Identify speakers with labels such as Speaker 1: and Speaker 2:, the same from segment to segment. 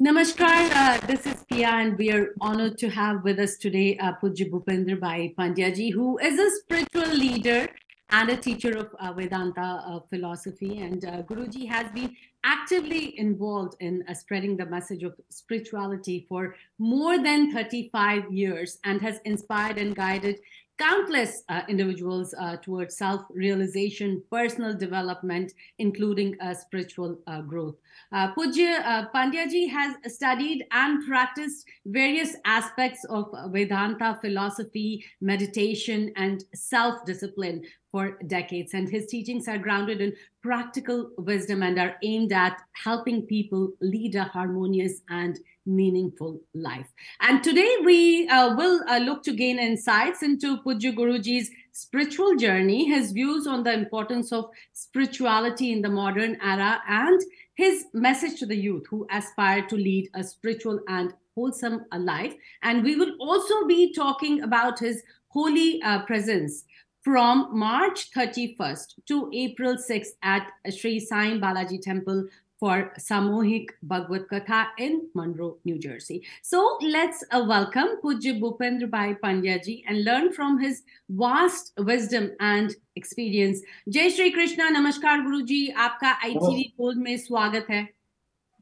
Speaker 1: Namaskar, this is Pia, and we are honored to have with us today Pujya Bhupendra Bhai Pandya ji, who is a spiritual leader and a teacher of Vedanta philosophy. And Guruji has been actively involved in spreading the message of spirituality for more than 35 years and has inspired and guided countless individuals towards self-realization, personal development, including spiritual growth. Pujya Pandya ji has studied and practiced various aspects of Vedanta philosophy, meditation, and self discipline for decades. And his teachings are grounded in practical wisdom and are aimed at helping people lead a harmonious and meaningful life. And today we will look to gain insights into Pujya Guruji's spiritual journey, his views on the importance of spirituality in the modern era, and his message to the youth who aspire to lead a spiritual and wholesome life. And we will also be talking about his holy presence from March 31st to April 6th at Sri Sai Balaji Temple for Samohik Bhagavad Katha in Monroe, New Jersey. So let's welcome Pujya Bhupendra Bhai Pandya ji and learn from his vast wisdom and experience. Jai Shri Krishna, Namaskar Guru ji, आपका ITV Gold में स्वागत है.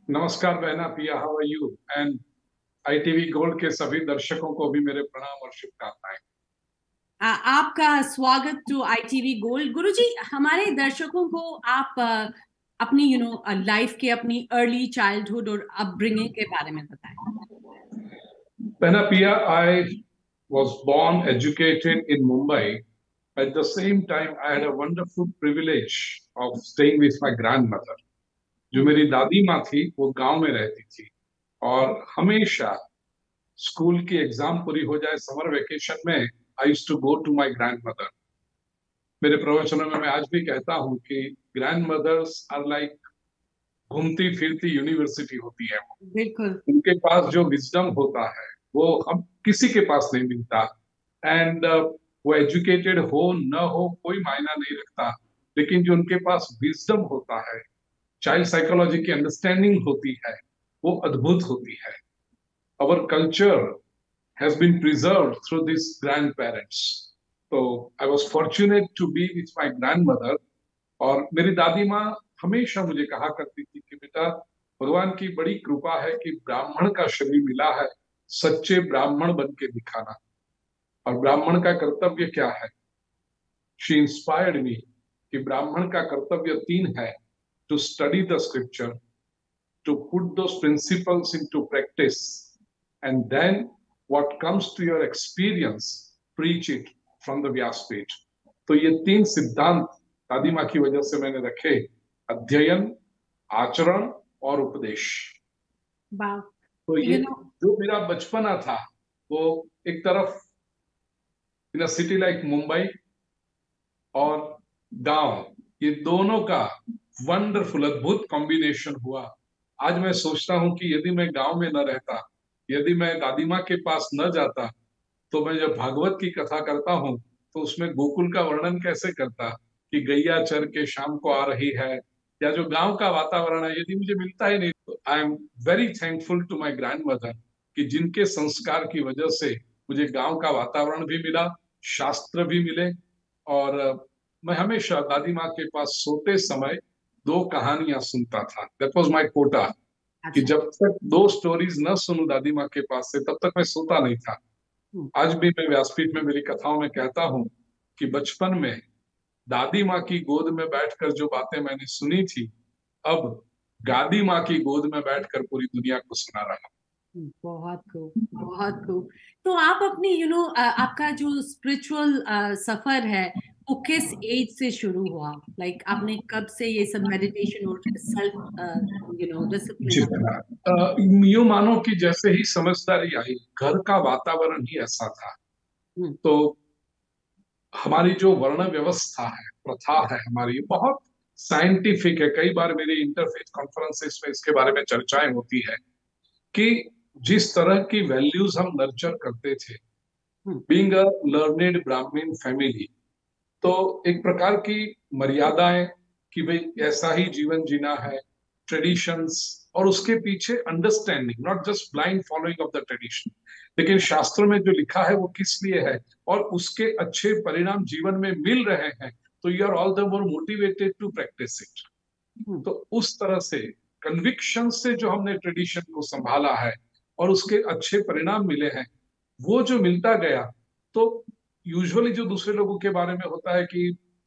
Speaker 2: नमस्कार बहना Piya, how are you? And ITV gold के सभी दर्शकों को भी मेरे प्रणाम और शुभकामनाएं.
Speaker 1: आपका स्वागत टू ITV गोल्ड. गुरुजी, हमारे दर्शकों को आप अपनी लाइफ के अपनी अर्ली चाइल्डहुड और अपब्रिंगिंग के बारे में बताएं.
Speaker 2: बहना पिया, आई was born, educated in Mumbai. At the same time, I had a wonderful privilege of staying with my grandmother. जो मेरी दादी माँ थी वो गांव में रहती थी और हमेशा स्कूल की एग्जाम पूरी हो जाए समर वेकेशन में I used to go to my grandmother. मेरे प्रवचनों में मैं आज भी कहता हूँ कि ग्रैंडमदर्स आर लाइक घूमती फिरती यूनिवर्सिटी होती है.
Speaker 1: बिल्कुल.
Speaker 2: उनके पास जो विजडम होता है वो हम किसी के पास नहीं मिलता. एंड वो एजुकेटेड हो न हो कोई मायना नहीं रखता, लेकिन जो उनके पास विजडम होता है, चाइल्ड साइकोलॉजी की अंडरस्टैंडिंग होती है, वो अद्भुत होती है. Our culture has been preserved through these grandparents. So I was fortunate to be with my grandmother. और मेरी दादी माँ हमेशा मुझे कहा करती थी कि बेटा, भगवान की बड़ी कृपा है कि ब्राह्मण का शरीर मिला है, सच्चे ब्राह्मण बन के दिखाना. और ब्राह्मण का कर्तव्य क्या है? She inspired me कि ब्राह्मण का कर्तव्य 3 है: to study the scripture, to put those principles into practice, and then what comes to your experience, preach it from the Vyaspeeth. तो ये 3 सिद्धांत दादी माँ की वजह से मैंने रखे: अध्ययन, आचरण और उपदेश. तो ये जो मेरा बचपना था वो एक तरफ इन अ सिटी लाइक मुंबई और गांव, ये दोनों का वंडरफुल अद्भुत कॉम्बिनेशन हुआ. आज मैं सोचता हूं कि यदि मैं गांव में न रहता, यदि मैं दादी माँ के पास न जाता, तो मैं जब भागवत की कथा करता हूँ तो उसमें गोकुल का वर्णन कैसे करता कि गैया चर के शाम को आ रही है, या जो गांव का वातावरण है यदि मुझे मिलता ही नहीं. तो I am very thankful to my grandmother कि जिनके संस्कार की वजह से मुझे गांव का वातावरण भी मिला, शास्त्र भी मिले. और मैं हमेशा दादी माँ के पास सोते समय 2 कहानियां सुनता था. दैट वाज माय कोटा कि जब तक 2 स्टोरीज न सुनूं दादी माँ के पास से, तब तक मैं सोता नहीं था. आज भी मैं व्यासपीठ में मेरी कथाओं में कहता हूं कि बचपन में दादी माँ की गोद में बैठकर जो बातें मैंने सुनी थी, अब गादी माँ की गोद में बैठकर पूरी दुनिया को सुना रहा.
Speaker 1: बहुत खूब, बहुत खूब. तो आप अपनी आपका जो स्पिरिचुअल सफर है वो किस एज से शुरू हुआ? लाइक आपने कब से ये सब मेडिटेशन और सेल्फ डिसिप्लिन?
Speaker 2: यूं मानो कि जैसे ही समझदारी आई, घर का वातावरण ही ऐसा था. तो हमारी जो वर्ण व्यवस्था है, प्रथा है हमारी, बहुत साइंटिफिक है. कई बार मेरी इंटरफेथ कॉन्फ्रेंसेस में इसके बारे में चर्चाएं होती है कि जिस तरह की वैल्यूज हम नर्चर करते थे, बीइंग अ लर्नेड ब्राह्मण फैमिली, तो एक प्रकार की मर्यादाएं कि भाई ऐसा ही जीवन जीना है, ट्रेडिशंस और उसके पीछे understanding, not just blind following of the tradition, लेकिन शास्त्र में जो लिखा है वो किस लिए है और उसके अच्छे परिणाम जीवन में मिल रहे हैं, तो you are all the more motivated to practise it. तो उस तरह से कन्विक्शन से जो हमने ट्रेडिशन को संभाला है और उसके अच्छे परिणाम मिले हैं, वो जो मिलता गया, तो यूजुअली जो दूसरे लोगों के बारे में होता है कि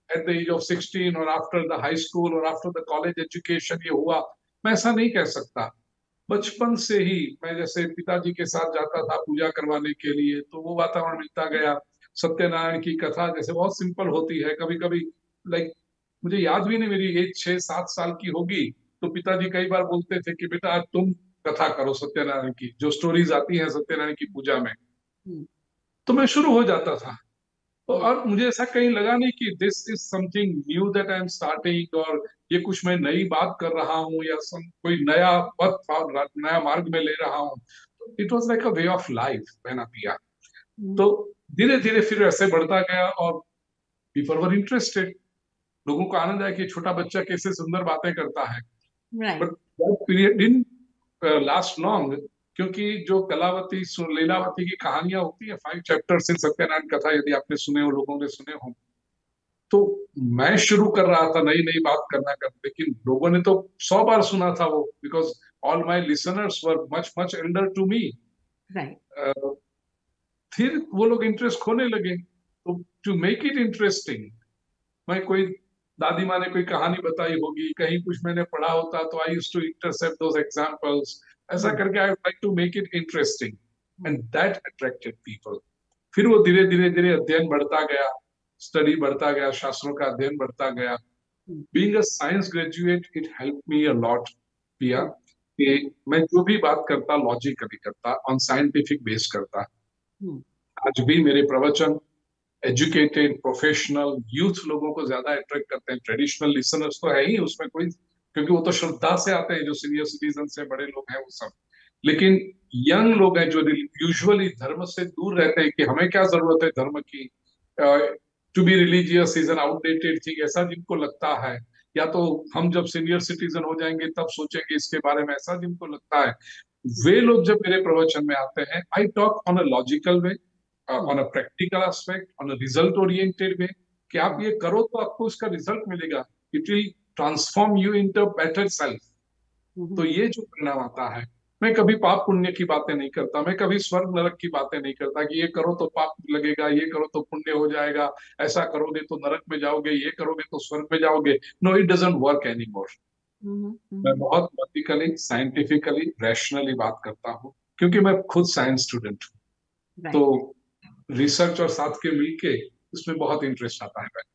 Speaker 2: एट द एज ऑफ 16 और आफ्टर द हाई स्कूल और आफ्टर द कॉलेज एजुकेशन ये हुआ, मैं ऐसा नहीं कह सकता। बचपन से ही मैं जैसे पिताजी के साथ जाता था पूजा करवाने के लिए, तो वो वातावरण मिलता गया। सत्यनारायण की कथा जैसे बहुत सिंपल होती है, कभी कभी लाइक मुझे याद भी नहीं, मेरी एज 6-7 साल की होगी, तो पिताजी कई बार बोलते थे कि बेटा आज तुम कथा करो सत्यनारायण की, जो स्टोरीज आती हैं सत्यनारायण की पूजा में। तो मैं शुरू हो जाता था। तो और मुझे ऐसा कहीं लगा नहीं कि this is something knew that I am starting, और ये कुछ मैं नई बात कर रहा हूँ या कोई नया पथ नया मार्ग में ले रहा हूँ। It was like a way of life बहना पिया। तो धीरे धीरे फिर ऐसे बढ़ता गया और पीपल वर इंटरेस्टेड। लोगों को आनंद आया कि छोटा बच्चा कैसे सुंदर बातें करता है। But that period didn't last long, क्योंकि जो कलावती लीलावती की कहानियां होती है 5 चैप्टर्स इन सत्यनारायण कथा, यदि आपने सुने हो, लोगों ने सुने हो, तो मैं शुरू कर रहा था नई नई बात करना कर, लेकिन लोगों ने तो 100 बार सुना था वो, because all my listeners were much much elder to me. फिर वो लोग इंटरेस्ट खोने लगे। तो टू मेक इट इंटरेस्टिंग, मैं कोई दादी माँ ने कोई कहानी बताई होगी, कहीं कुछ मैंने पढ़ा होता, तो I used to intercept those examples, ऐसा करके I like to make it interesting, and that attracted people. फिर वो धीरे धीरे धीरे अध्ययन बढ़ता गया, स्टडी बढ़ता गया, शास्त्रों का अध्ययन बढ़ता गया। Being a science graduate it help me a lot पिया, कि मैं जो भी बात करता लॉजिकली करता, ऑन साइंटिफिक बेस करता। आज भी मेरे प्रवचन एजुकेटेड प्रोफेशनल यूथ लोगों को ज्यादा अट्रैक्ट करते हैं। ट्रेडिशनल लिसनर्स तो है ही उसमें कोई, क्योंकि वो तो श्रद्धा से आते हैं, जो सीनियर सिटीजन से बड़े लोग हैं वो सब। लेकिन यंग लोग हैं जो यूजुअली धर्म से दूर रहते हैं, कि हमें क्या जरूरत है धर्म की, to be religious is an outdated thing, ऐसा जिनको लगता है, या तो हम जब सीनियर सिटीजन हो जाएंगे तब सोचेंगे इसके बारे में, ऐसा जिनको लगता है, वे लोग जब मेरे प्रवचन में आते हैं, I talk on a logical way, on a practical aspect, on a result oriented way, कि आप ये करो तो आपको इसका रिजल्ट मिलेगा, it will transform you into better self. तो ये जो परिणाम आता है, मैं कभी पाप पुण्य की बातें नहीं करता, मैं कभी स्वर्ग नरक की बातें नहीं करता कि ये करो तो पाप लगेगा, ये करो तो पुण्य हो जाएगा, ऐसा करोगे तो नरक में जाओगे, ये करोगे तो स्वर्ग में जाओगे। No, it doesn't work any more. मैं बहुत लॉजिकली, साइंटिफिकली, रैशनली बात करता हूँ, क्योंकि मैं खुद साइंस स्टूडेंट हूँ। तो रिसर्च और साथ के मिलके उसमें बहुत इंटरेस्ट आता है।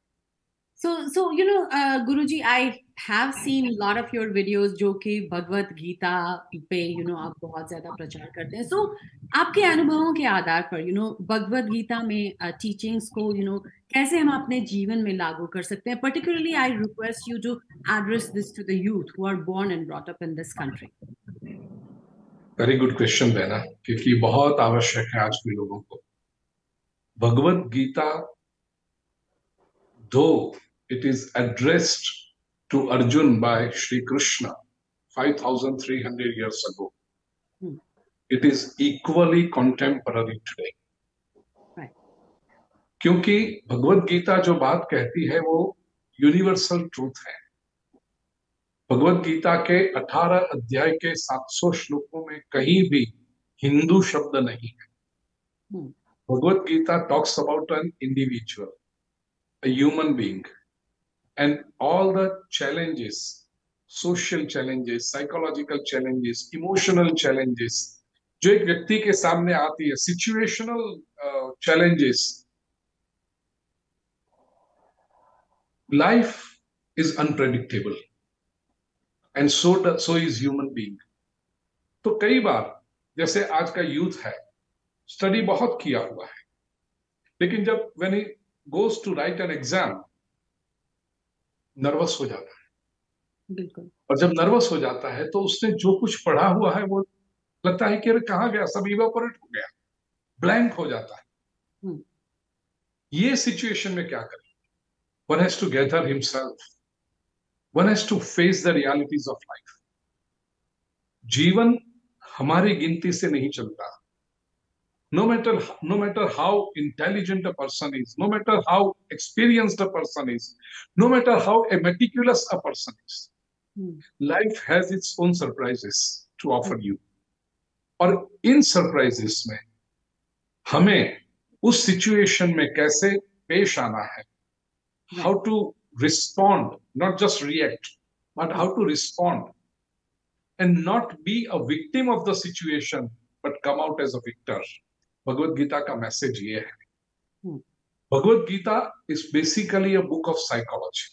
Speaker 1: So you know, Guruji, I have seen a lot of your videos जो कि भगवत गीता पे आप बहुत ज्यादा प्रचार करते हैं। So आपके अनुभवों के आधार पर भगवत गीता में टीचिंग्स को कैसे हम अपने जीवन में लागू कर सकते हैं? Particularly, I request you to address this to the youth who are born and brought up in this country.
Speaker 2: Very good question बहना, क्योंकि बहुत आवश्यक है आज के लोगों को। Bhagavad Gita, though it is addressed to Arjun by Sri Krishna 5,300 years ago, it is equally contemporary today. क्योंकि भगवत गीता जो बात कहती है वो यूनिवर्सल ट्रूथ है। भगवत गीता के 18 अध्याय के 700 श्लोकों में कहीं भी हिंदू शब्द नहीं है। Bhagavad Gita talks about an individual, a human being, and all the challenges, social challenges, psychological challenges, emotional challenges जो एक व्यक्ति के सामने आती है, situational challenges. Life is unpredictable and so is human being. तो कई बार जैसे आज का यूथ है, स्टडी बहुत किया हुआ है, लेकिन जब when he goes to write an exam, nervous हो जाता है। बिल्कुल। और जब नर्वस हो जाता है तो उसने जो कुछ पढ़ा हुआ है वो लगता है कि अरे कहाँ गया, सब इवेपोरेट हो गया, ब्लैंक हो जाता है। ये सिचुएशन में क्या करें? One has to gather himself. One has to face the realities of life. जीवन हमारी गिनती से नहीं चलता. No matter how intelligent a person is, no matter how experienced a person is, no matter how meticulous a person is, life has its own surprises to offer you. और इन surprises में हमें उस सिचुएशन में कैसे पेश आना है, how to respond, not just react, but how to respond and not be a victim of the situation, but come out as a victor. Bhagavad Gita का मैसेज ये है. Bhagavad Gita is basically a book of psychology.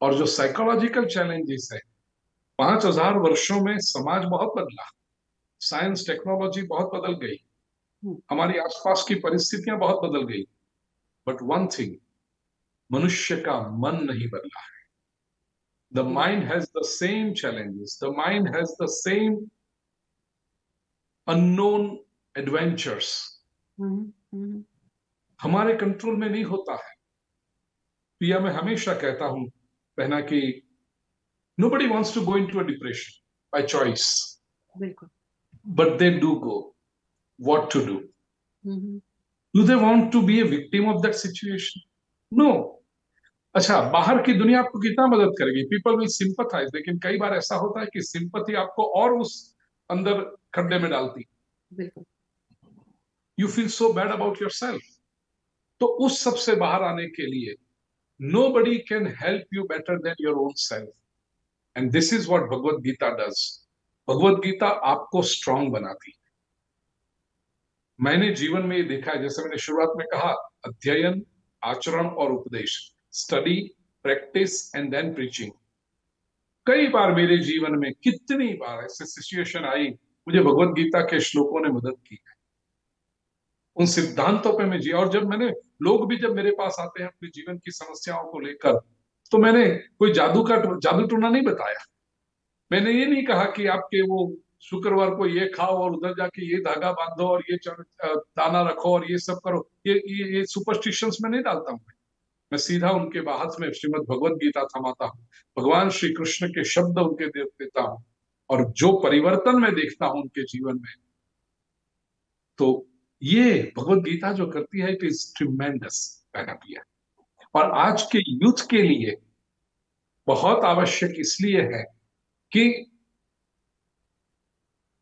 Speaker 2: और जो psychological challenges है, 5000 वर्षों में समाज बहुत बदला, साइंस टेक्नोलॉजी बहुत बदल गई, हमारी आसपास की परिस्थितियां बहुत बदल गई, बट वन थिंग, मनुष्य का मन नहीं बदला है. The mind has the same challenges, the mind has the same unknown adventures. हमारे कंट्रोल में नहीं होता है. पिया, मैं हमेशा कहता हूं बहना कि nobody wants to go into a depression by choice, but they do go. What to do? Do they want to be a victim of that situation? No. अच्छा, बाहर की दुनिया आपको कितना मदद करेगी? People will sympathize, लेकिन कई बार ऐसा होता है कि सिंपैथी आपको और उस अंदर खड्डे में डालती. You feel so bad about yourself. तो उस सब से बाहर आने के लिए nobody can help you better than your own self. And this is what Bhagavad Gita does. Bhagavad Gita आपको स्ट्रांग बनाती है. मैंने जीवन में ये देखा है, जैसे मैंने शुरुआत में कहा, अध्ययन, आचरण और उपदेश, study, practice and then preaching. कई बार मेरे जीवन में, कितनी बार ऐसे सिचुएशन आई, मुझे भगवत गीता के श्लोकों ने मदद की है. उन सिद्धांतों पे मैं जी. और जब लोग भी जब मेरे पास आते हैं अपने जीवन की समस्याओं को लेकर, तो मैंने कोई जादू टोना नहीं बताया. मैंने ये नहीं कहा कि आपके वो शुक्रवार को ये खाओ और उधर जाके ये धागा बांधो और ये दाना रखो और ये सब करो. ये सुपरस्टिशंस में नहीं डालता हूं. मैं सीधा उनके हाथ में श्रीमद् भगवत गीता थमाता हूं, भगवान श्री कृष्ण के शब्द उनके देता हूं, और जो परिवर्तन मैं देखता हूं उनके जीवन में, तो ये भगवत गीता जो करती है, इट इज ट्रिमेंडस. और आज के यूथ के लिए बहुत आवश्यक इसलिए है कि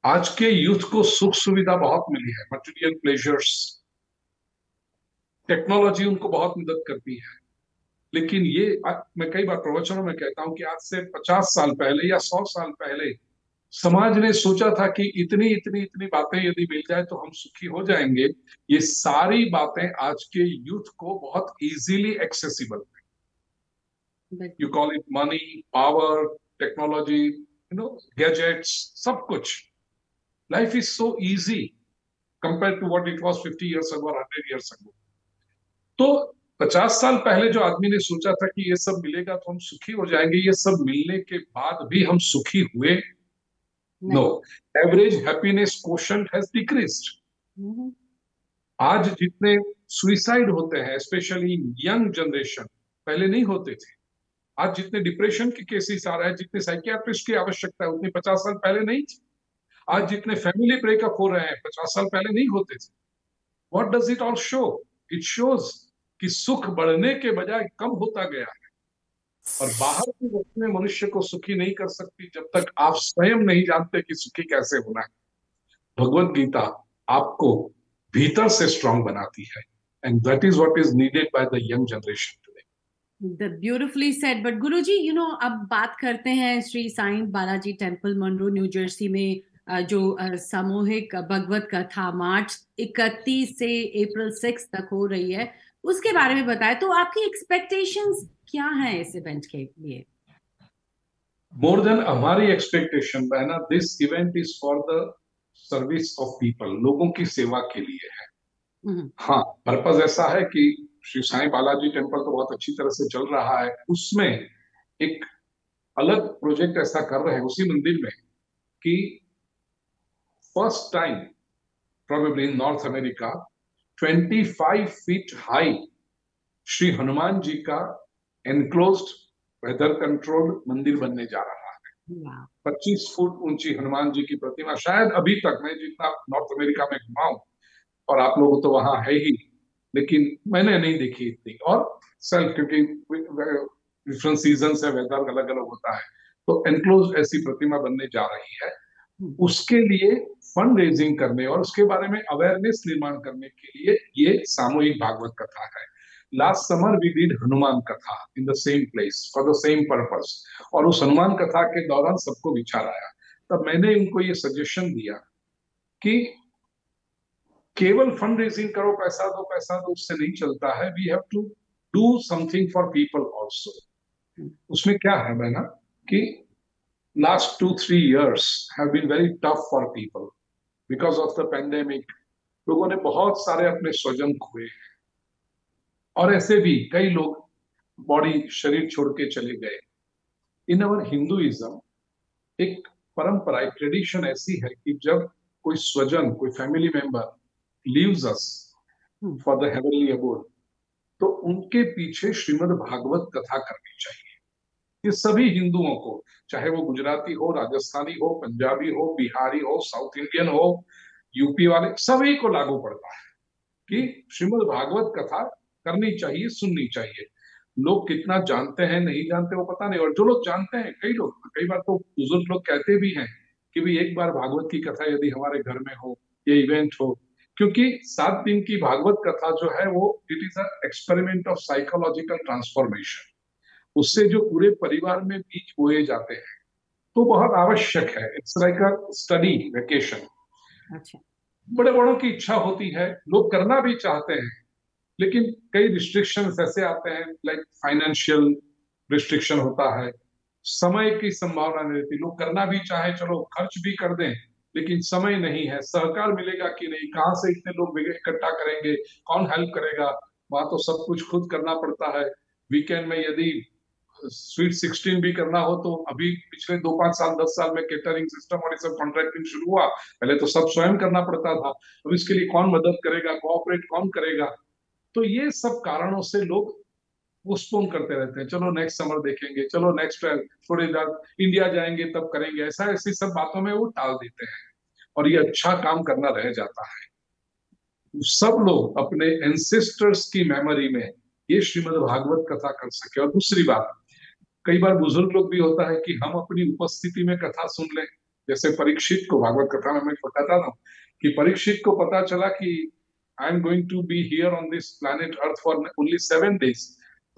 Speaker 2: आज के यूथ को सुख सुविधा बहुत मिली है, मटेरियल प्लेजर्स, टेक्नोलॉजी उनको बहुत मदद करती है. लेकिन ये मैं कई बार प्रवचनों में कहता हूं कि आज से 50 साल पहले या 100 साल पहले समाज ने सोचा था कि इतनी इतनी इतनी बातें यदि मिल जाए तो हम सुखी हो जाएंगे. ये सारी बातें आज के यूथ को बहुत इजीली एक्सेसिबल है. You call it money, power, technology, gadgets, सब कुछ. Life is so easy compare to what it was 50 years ago or 100 years ago. तो 50 साल पहले जो आदमी ने सोचा था कि ये सब मिलेगा तो हम सुखी हो जाएंगे, ये सब मिलने के बाद भी हम सुखी हुए? No. Average happiness quotient has decreased. आज जितने सुइसाइड होते हैं, स्पेशली यंग जनरेशन, पहले नहीं होते थे. आज जितने डिप्रेशन के केसेस आ रहे हैं, जितने साइकियाट्रिस्ट की आवश्यकता है, उतनी 50 साल पहले नहीं थी. आज जितने फैमिली ब्रेकअप हो रहे हैं, 50 साल पहले नहीं होते थे. What does it all show? It shows कि सुख बढ़ने के बजाय कम होता गया है. और बाहर की वस्तुएं मनुष्य को सुखी नहीं कर सकती जब तक आप स्वयं नहीं जानते कि सुखी कैसे होना है. भगवत गीता आपको भीतर से स्ट्रांग बनाती है. And that is what is needed by the young generation today.
Speaker 1: Beautifully said. But Guruji, अब बात करते हैं Shri Sai Balaji temple, Monroe, New Jersey में जो सामूहिक भगवत कथा मार्च 31 से अप्रैल 6 तक हो रही है, उसके बारे में बताएं. तो आपकी एक्सपेक्टेशंस क्या हैं इस इवेंट के लिए?
Speaker 2: मोर देन हमारी एक्सपेक्टेशन, बहना, this event is for the service of people. लोगों की सेवा के लिए है. हाँ, पर्पज ऐसा है कि श्री साईं बालाजी टेम्पल तो बहुत अच्छी तरह से चल रहा है, उसमें एक अलग प्रोजेक्ट ऐसा कर रहे हैं उसी मंदिर में कि first time probably in North America, 25 feet high Shri Hanuman ji का एनक्लोज्ड वेदर कंट्रोल्ड मंदिर बनने जा रहा है. 25 फुट ऊंची हनुमान जी की प्रतिमा, शायद अभी तक मैं जितना नॉर्थ अमेरिका में घुमा हूं, और आप लोग तो वहां है ही, लेकिन मैंने नहीं देखी इतनी। और सेल्फ, क्योंकि डिफरेंट सीजन है, वेदर अलग अलग होता है, तो एनक्लोज ऐसी प्रतिमा बनने जा रही है। उसके लिए फंड रेजिंग करने और उसके बारे में अवेयरनेस निर्माण करने के लिए ये सामूहिक भागवत कथा है। Last summer we did Hanuman katha in the same place for the same purpose, और उस हनुमान कथा के दौरान सबको विचार आया। तब मैंने इनको ये सजेशन दिया कि केवल फंड रेजिंग करो, पैसा दो, उससे नहीं चलता है। We have to do something for people also. उसमें क्या है बहना कि last 2-3 years have been very tough for people because of the pandemic. लोगों ने बहुत सारे अपने स्वजन खोए हैं, और ऐसे भी कई लोग बॉडी शरीर छोड़ के चले गए। इन अवर हिंदुइज्म एक परंपरा, एक ट्रेडिशन ऐसी है कि जब कोई स्वजन, कोई family member leaves us for the heavenly abode, तो उनके पीछे श्रीमद् भागवत कथा करनी चाहिए। ये सभी हिंदुओं को, चाहे वो गुजराती हो, राजस्थानी हो, पंजाबी हो, बिहारी हो, साउथ इंडियन हो, यूपी वाले, सभी को लागू पड़ता है कि श्रीमद् भागवत कथा करनी चाहिए, सुननी चाहिए। लोग कितना जानते हैं नहीं जानते वो पता नहीं, और जो लोग जानते हैं, कई बार तो बुजुर्ग लोग कहते भी हैं कि भी एक बार भागवत की कथा यदि हमारे घर में हो, ये इवेंट हो, क्योंकि 7 दिन की भागवत कथा जो है वो it is a experiment of psychological transformation. उससे जो पूरे परिवार में बीज बोए जाते हैं, तो बहुत आवश्यक है। It's like a study vacation.
Speaker 1: अच्छा।
Speaker 2: बड़े बड़ों की इच्छा होती है, लोग करना भी चाहते हैं, लेकिन कई रिस्ट्रिक्शंस ऐसे आते हैं, लाइक फाइनेंशियल रिस्ट्रिक्शन होता है, समय की संभावना नहीं रहती। लोग करना भी चाहे, चलो खर्च भी कर दें, लेकिन समय नहीं है, सहकार मिलेगा कि नहीं, कहाँ से इतने लोग इकट्ठा करेंगे, कौन हेल्प करेगा, वहां तो सब कुछ खुद करना पड़ता है। वीकेंड में यदि स्वीट 16 भी करना हो, तो अभी पिछले 2-5 साल 10 साल में केटरिंग सिस्टम और ये सब कॉन्ट्रैक्टिंग शुरू हुआ, पहले तो सब स्वयं करना पड़ता था। अब इसके लिए कौन मदद करेगा, कोऑपरेट कौन करेगा? तो ये सब कारणों से लोग पोस्टपोन करते रहते हैं, चलो नेक्स्ट समर देखेंगे, चलो नेक्स्ट थोड़ी देर इंडिया जाएंगे तब करेंगे, ऐसा ऐसी सब बातों में वो टाल देते हैं, और ये अच्छा काम करना रह जाता है। सब लोग अपने एंसेस्टर्स की मेमोरी में ये श्रीमद् भागवत कथा कर सके। और दूसरी बात, कई बार बुजुर्ग लोग भी होता है कि हम अपनी उपस्थिति में कथा सुन लें। जैसे परीक्षित को भागवत कथा में मैं बताता था कि परीक्षित को पता चला कि I am going to be here on this planet earth for only 7 days,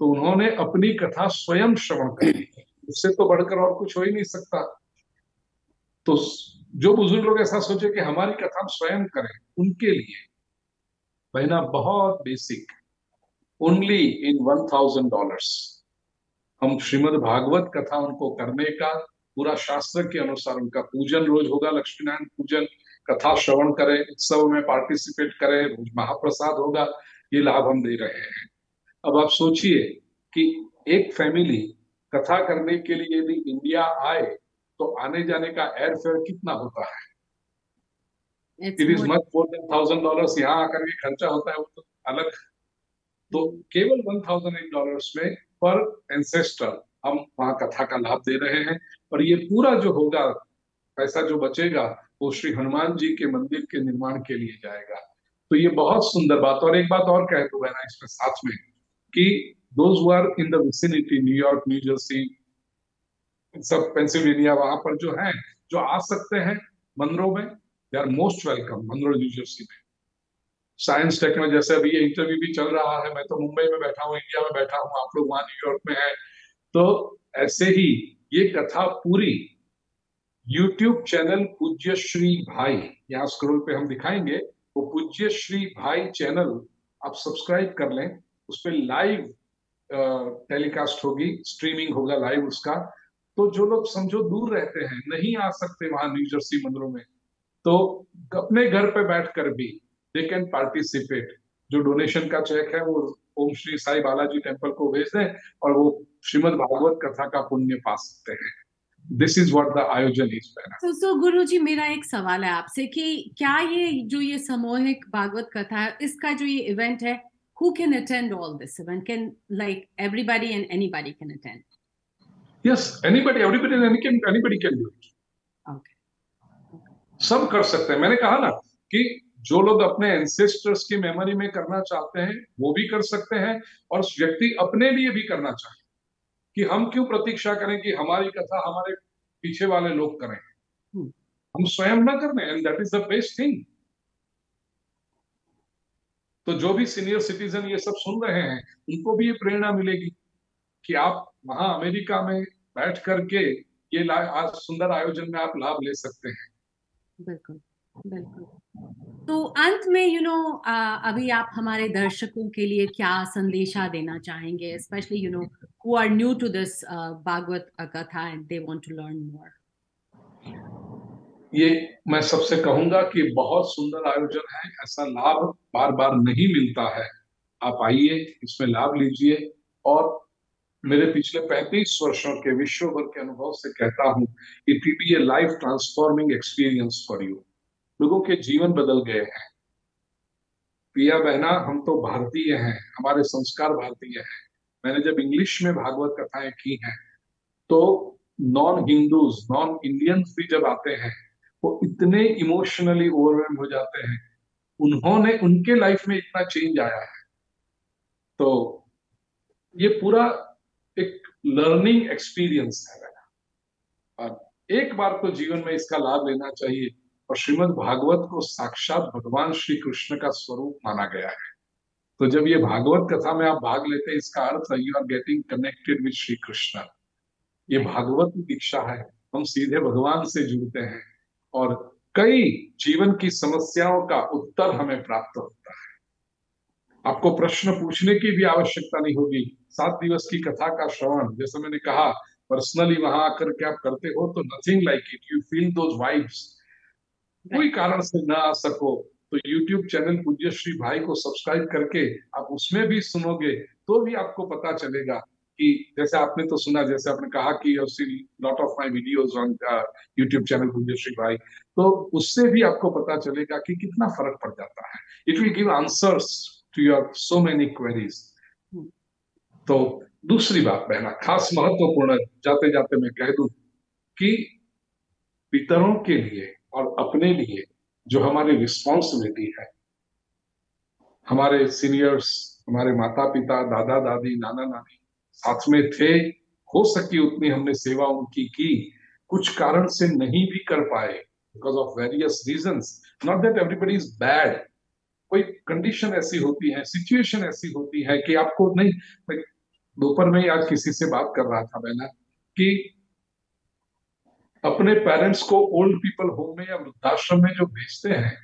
Speaker 2: तो उन्होंने अपनी कथा स्वयं श्रवण कर ली। उससे तो बढ़कर और कुछ हो ही नहीं सकता। तो जो बुजुर्ग लोग ऐसा सोचे कि हमारी कथा हम स्वयं करें, उनके लिए बहना बहुत बेसिक, ओनली इन $1,000 हम श्रीमद् भागवत कथा उनको करने का, पूरा शास्त्र के अनुसार उनका पूजन रोज होगा, लक्ष्मी नारायण पूजन, कथा श्रवण करें, उत्सव में पार्टिसिपेट करें, रोज महाप्रसाद होगा, ये लाभ हम दे रहे हैं। अब आप सोचिए कि एक फैमिली कथा करने के लिए यदि इंडिया आए, तो आने जाने का एयर फेयर कितना होता है? It is much more than $1,000। यहाँ आकर के खर्चा होता है वो तो अलग। तो केवल $1,008 में पर एंसेस्टर हम वहां कथा का लाभ दे रहे हैं, और ये पूरा जो होगा, पैसा जो बचेगा, वो श्री हनुमान जी के मंदिर के निर्माण के लिए जाएगा। तो ये बहुत सुंदर बात। और एक बात और कह दो बहना इसमें साथ में, कि those who are in the vicinity, New York, New Jersey, सब पेंसिल्वेनिया, वहां पर जो है, जो आ सकते हैं मंदिरों में, दे आर मोस्ट वेलकम। मंदिर न्यू जर्सी में साइंस टेक्नोलॉजी, जैसे अभी ये इंटरव्यू भी चल रहा है, मैं तो मुंबई में बैठा हूँ, इंडिया में बैठा हूँ, आप लोग वहां न्यूयॉर्क में हैं, तो ऐसे ही ये कथा पूरी यूट्यूब चैनल पूज्य श्री भाई, यहाँ स्क्रॉल पे हम दिखाएंगे, वो पूज्य श्री भाई चैनल आप सब्सक्राइब कर लें, उस पर लाइव टेलीकास्ट होगी, स्ट्रीमिंग होगा लाइव उसका। तो जो लोग समझो दूर रहते हैं, नहीं आ सकते वहां न्यू जर्सी मंदिरों में, तो अपने घर पे बैठकर भी दे कैन पार्टिसिपेट। जो डोनेशन का चेक है वो ओम श्री साई बालाजी टेम्पल को भेज दें, और वो श्रीमद् भागवत कथा का पुण्य पा सकते हैं। दिस इज व्हाट द आयोजन इज।
Speaker 1: तो गुरु जी, मेरा एक सवाल है आपसे कि क्या ये सामूहिक भागवत कथा है, इसका जो ये इवेंट है, who can attend all this event? Can like everybody and anybody can attend?
Speaker 2: Yes, anybody, everybody, and anybody can do it. सब कर सकते हैं। मैंने कहा ना कि जो लोग अपने एंसेस्टर्स की मेमोरी में करना चाहते हैं वो भी कर सकते हैं, और व्यक्ति अपने लिए भी करना चाहे कि हम क्यों प्रतीक्षा करें कि हमारी कथा हमारे पीछे वाले लोग करें,
Speaker 1: हम्म,
Speaker 2: हम स्वयं ना करें, and that is the best thing. तो जो भी सीनियर सिटीजन ये सब सुन रहे हैं उनको भी ये प्रेरणा मिलेगी कि आप वहां अमेरिका में बैठ करके ये आज सुंदर आयोजन में आप लाभ ले सकते हैं।
Speaker 1: बिल्कुल बिल्कुल। तो अंत में अभी आप हमारे दर्शकों के लिए क्या संदेशा देना चाहेंगे, specially who are new to this Bhagavat katha and they want to learn more.
Speaker 2: ये मैं सबसे कहूंगा कि बहुत सुंदर आयोजन है, ऐसा लाभ बार बार नहीं मिलता है। आप आइए, इसमें लाभ लीजिए, और मेरे पिछले 35 वर्षों के विश्व भर के अनुभव से कहता हूं, it will be A life transforming experience for you. लोगों के जीवन बदल गए हैं। प्रिया बहना, हम तो भारतीय हैं, हमारे संस्कार भारतीय हैं। मैंने जब इंग्लिश में भागवत कथाएं की हैं तो नॉन हिंदूज, नॉन इंडियंस भी जब आते हैं वो इतने इमोशनली ओवरवेल्म हो जाते हैं। उन्होंने, उनके लाइफ में इतना चेंज आया है। तो ये पूरा एक लर्निंग एक्सपीरियंस है मेरा, और एक बार तो जीवन में इसका लाभ लेना चाहिए। और श्रीमद् भागवत को साक्षात भगवान श्री कृष्ण का स्वरूप माना गया है। तो जब ये भागवत कथा में आप भाग लेते हैं, इसका अर्थ है you are getting connected with Shri Krishna. ये भागवत की दीक्षा है, हम सीधे भगवान से जुड़ते हैं, और कई जीवन की समस्याओं का उत्तर हमें प्राप्त होता है। आपको प्रश्न पूछने की भी आवश्यकता नहीं होगी। 7 दिवस की कथा का श्रवण, जैसे मैंने कहा, पर्सनली वहां आकर के आप करते हो तो nothing like it, you feel those vibes. कोई कारण से ना आ सको तो यूट्यूब चैनल पूज्य श्री भाई को सब्सक्राइब करके आप उसमें भी सुनोगे तो भी आपको पता चलेगा कि, जैसे आपने तो सुना, जैसे आपने कहा कि you see lot of my videos on YouTube channel पूज्य श्री भाई, तो उससे भी आपको पता चलेगा कि कितना फर्क पड़ जाता है। It will give answers to your so many queries. तो दूसरी बात बहना, खास महत्वपूर्ण, जाते जाते मैं कह दूं कि पितरों के लिए और अपने लिए जो हमारी रिस्पॉन्सिबिलिटी है, हमारे सीनियर्स, हमारे माता पिता, दादा दादी, नाना नानी साथ में थे, हो सकी उतनी हमने सेवा उनकी की। कुछ कारण से नहीं भी कर पाए, because of various reasons, not that everybody is bad, कोई कंडीशन ऐसी होती है, सिचुएशन ऐसी होती है कि आपको नहीं। दोपहर में ही आज किसी से बात कर रहा था मैंने कि अपने पेरेंट्स को ओल्ड पीपल होम में या वृद्धाश्रम में जो भेजते हैं,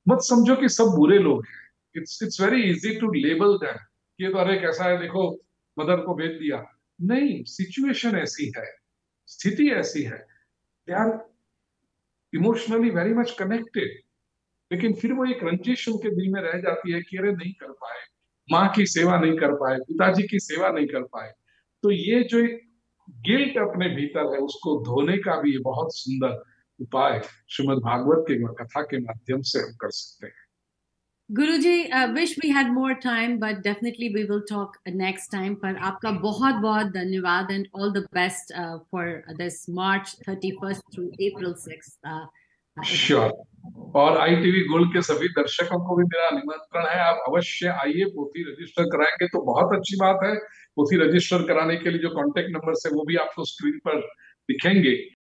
Speaker 2: मत समझो कि सब बुरे लोग हैं। It's very easy to label them, ये तो अरे कैसा है देखो, मदर को भेज दिया। नहीं, सिचुएशन ऐसी है, स्थिति ऐसी है, they are emotionally very much connected, लेकिन फिर वो एक रंजिश उनके दिल में रह जाती है कि अरे नहीं कर पाए, माँ की सेवा नहीं कर पाए, पिताजी की सेवा नहीं कर पाए। तो ये जो एक गिल्ट अपने भीतर है उसको धोने का भी ये बहुत सुंदर उपाय श्रीमद् भागवत के कथा के माध्यम से हम कर सकते हैं।
Speaker 1: गुरुजी, wish we had more time, but definitely we will talk next time. पर आपका बहुत बहुत धन्यवाद and all the best for this March 31st through April 6th.
Speaker 2: Sure. और ITV गोल्ड के सभी दर्शकों को भी मेरा निमंत्रण है, आप अवश्य आइए। पोथी रजिस्टर कराएंगे तो बहुत अच्छी बात है। पोथी रजिस्टर कराने के लिए जो कांटेक्ट नंबर है वो भी आपको स्क्रीन पर दिखेंगे।